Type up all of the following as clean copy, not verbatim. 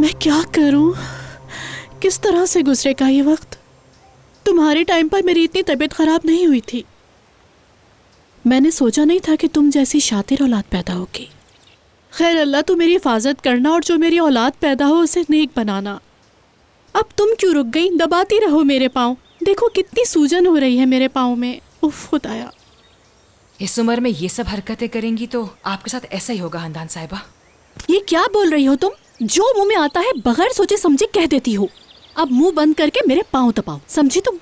मैं क्या करूं? किस तरह से गुजरेगा ये वक्त? तुम्हारे टाइम पर मेरी इतनी तबीयत खराब नहीं हुई थी। मैंने सोचा नहीं था कि तुम जैसी शातिर औलाद पैदा होगी। खैर, अल्लाह तू मेरी हिफाजत करना और जो मेरी औलाद पैदा हो उसे नेक बनाना। अब तुम क्यों रुक गई? दबाती रहो मेरे पाँव। देखो कितनी सूजन हो रही है मेरे पाँव में। उफ खुदाया। इस उम्र में ये सब हरकतें करेंगी तो आपके साथ ऐसा ही होगा हंदान साहिबा। ये क्या बोल रही हो तुम? जो मुंह में आता है बगैर सोचे समझे कह देती हो। अब मुंह बंद करके मेरे पाँव दबाओ, समझी तुम?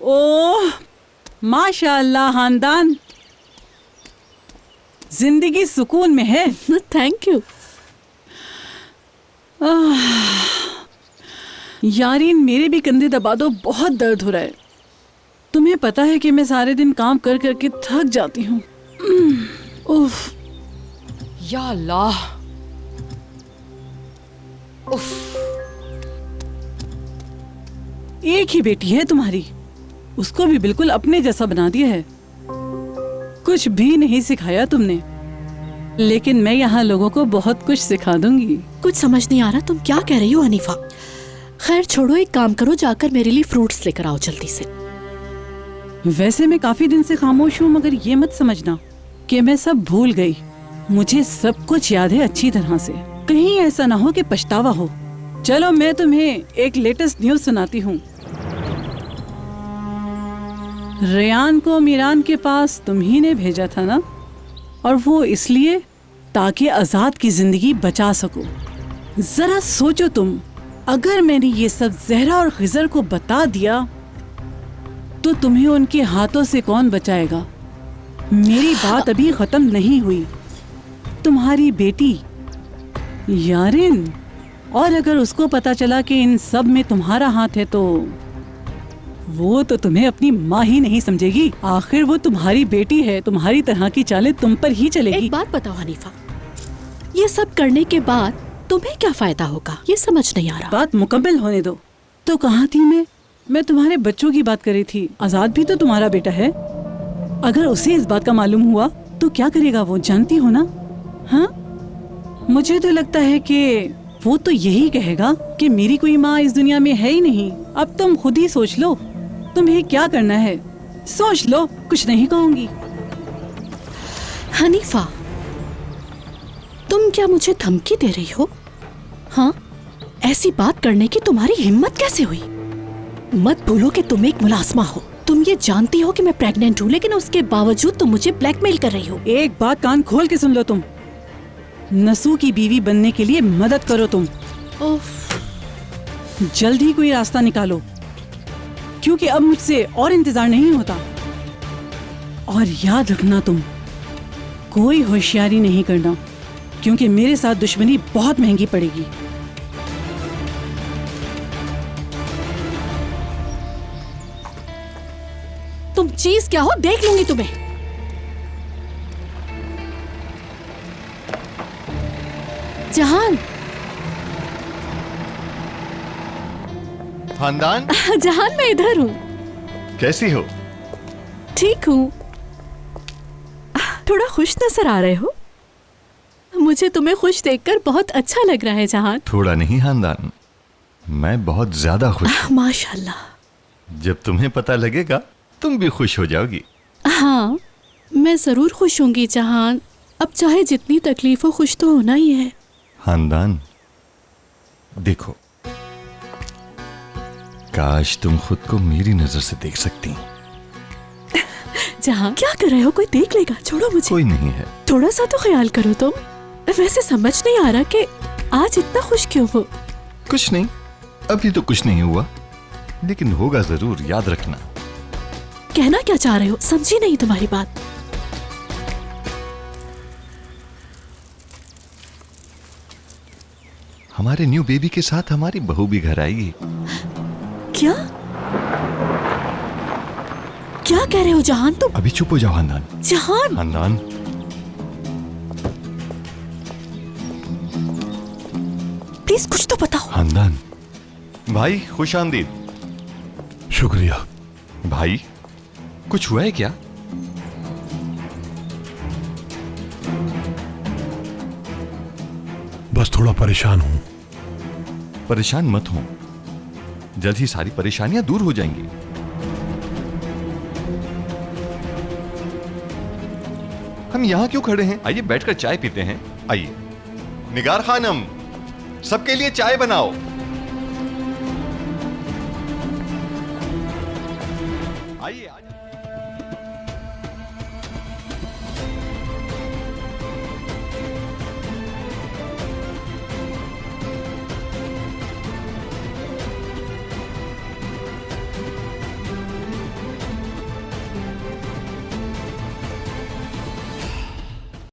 ओह माशाअल्लाह खानदान, जिंदगी सुकून में है। Thank you. यारीन, मेरे भी कंधे दबा दो, बहुत दर्द हो रहा है। तुम्हें पता है कि मैं सारे दिन काम कर करके थक जाती हूँ। उफ। या अल्लाह। उफ। एक ही बेटी है तुम्हारी, उसको भी बिल्कुल अपने जैसा बना दिया है। कुछ भी नहीं सिखाया तुमने, लेकिन मैं यहाँ लोगों को बहुत कुछ सिखा दूंगी। कुछ समझ नहीं आ रहा तुम क्या कह रही हो हनीफा। खैर छोड़ो, एक काम करो, जाकर मेरे लिए फ्रूट्स लेकर आओ जल्दी से। वैसे मैं काफी दिन से खामोश हूँ, मगर ये मत समझना कि मैं सब भूल गई। मुझे सब कुछ याद है अच्छी तरह से। कहीं ऐसा ना हो कि पछतावा हो। चलो मैं तुम्हें एक लेटेस्ट न्यूज सुनाती हूँ। रेयान को मीरान के पास तुम ही ने भेजा था ना, और वो इसलिए ताकि आजाद की जिंदगी बचा सको। जरा सोचो तुम, अगर मैंने ये सब जहरा और खिजर को बता दिया तो तुम्हें उनके हाथों से कौन बचाएगा? मेरी बात अभी खत्म नहीं हुई। तुम्हारी बेटी यारिन, और अगर उसको पता चला कि इन सब में तुम्हारा हाथ है तो वो तो तुम्हें अपनी माँ ही नहीं समझेगी। आखिर वो तुम्हारी बेटी है, तुम्हारी तरह की चालें तुम पर ही चलेगी। एक बात बताओ हनीफा, ये सब करने के बाद तुम्हें क्या फायदा होगा? ये समझ नहीं आ रहा। बात मुकम्मल होने दो। तो कहाँ थी मैं तुम्हारे बच्चों की बात कर रही थी। आजाद भी तो तुम्हारा बेटा है। अगर उसे इस बात का मालूम हुआ तो क्या करेगा वो, जानती हो ना? हाँ, मुझे तो लगता है कि वो तो यही कहेगा कि मेरी कोई माँ इस दुनिया में है ही नहीं। अब तुम खुद ही सोच लो, तुम्हें क्या करना है? सोच लो, कुछ नहीं कहूंगी। हनीफा, तुम क्या मुझे धमकी दे रही हो? हाँ, ऐसी बात करने की तुम्हारी हिम्मत कैसे हुई? मत भूलो कि तुम एक मुलाजमा हो। तुम ये जानती हो कि मैं प्रेग्नेंट हूँ, लेकिन उसके बावजूद तुम मुझे ब्लैकमेल कर रही हो। एक बात कान खोल के सुन लो, तुम नसू की बीवी बनने के लिए मदद करो तुम। जल्द ही कोई रास्ता निकालो, क्योंकि अब मुझसे और इंतजार नहीं होता। और याद रखना, तुम कोई होशियारी नहीं करना, क्योंकि मेरे साथ दुश्मनी बहुत महंगी पड़ेगी। तुम चीज क्या हो, देख लूंगी तुम्हें। जहान। खानदान। जहान, मैं इधर हूँ। कैसी हो? ठीक हूँ। थोड़ा खुश नजर आ रहे हो। मुझे तुम्हें खुश देखकर बहुत अच्छा लग रहा है जहान। थोड़ा नहीं खानदान, मैं बहुत ज्यादा खुश हूँ। माशाल्लाह। जब तुम्हें पता लगेगा तुम भी खुश हो जाओगी। हाँ, मैं जरूर खुश होंगी जहान। अब चाहे जितनी तकलीफ हो, खुश तो होना ही है। खानदान, देखो, काश तुम खुद को मेरी नजर से देख सकती। जहां क्या कर रहे हो? कोई देख लेगा, छोड़ो मुझे। कोई नहीं है। थोड़ा सा तो ख्याल करो तुम। वैसे समझ नहीं आ रहा कि आज इतना खुश क्यों हो। कुछ नहीं, अभी तो कुछ नहीं हुआ, लेकिन होगा जरूर, याद रखना। कहना क्या चाह रहे हो? समझी नहीं तुम्हारी बात। हमारे न्यू बेबी के साथ हमारी बहू भी घर आएगी। क्या क्या कह रहे हो जहान तुम? अभी चुप हो जाओ खानदान। जहान। खानदान, प्लीज कुछ तो बताओ। खानदान भाई, खुश आमदीद। शुक्रिया भाई, कुछ हुआ है क्या? बस थोड़ा परेशान हूं। परेशान मत हो, जल्द ही सारी परेशानियां दूर हो जाएंगी। हम यहां क्यों खड़े हैं? आइए बैठकर चाय पीते हैं। आइए निगार खानम, सबके लिए चाय बनाओ। आइए।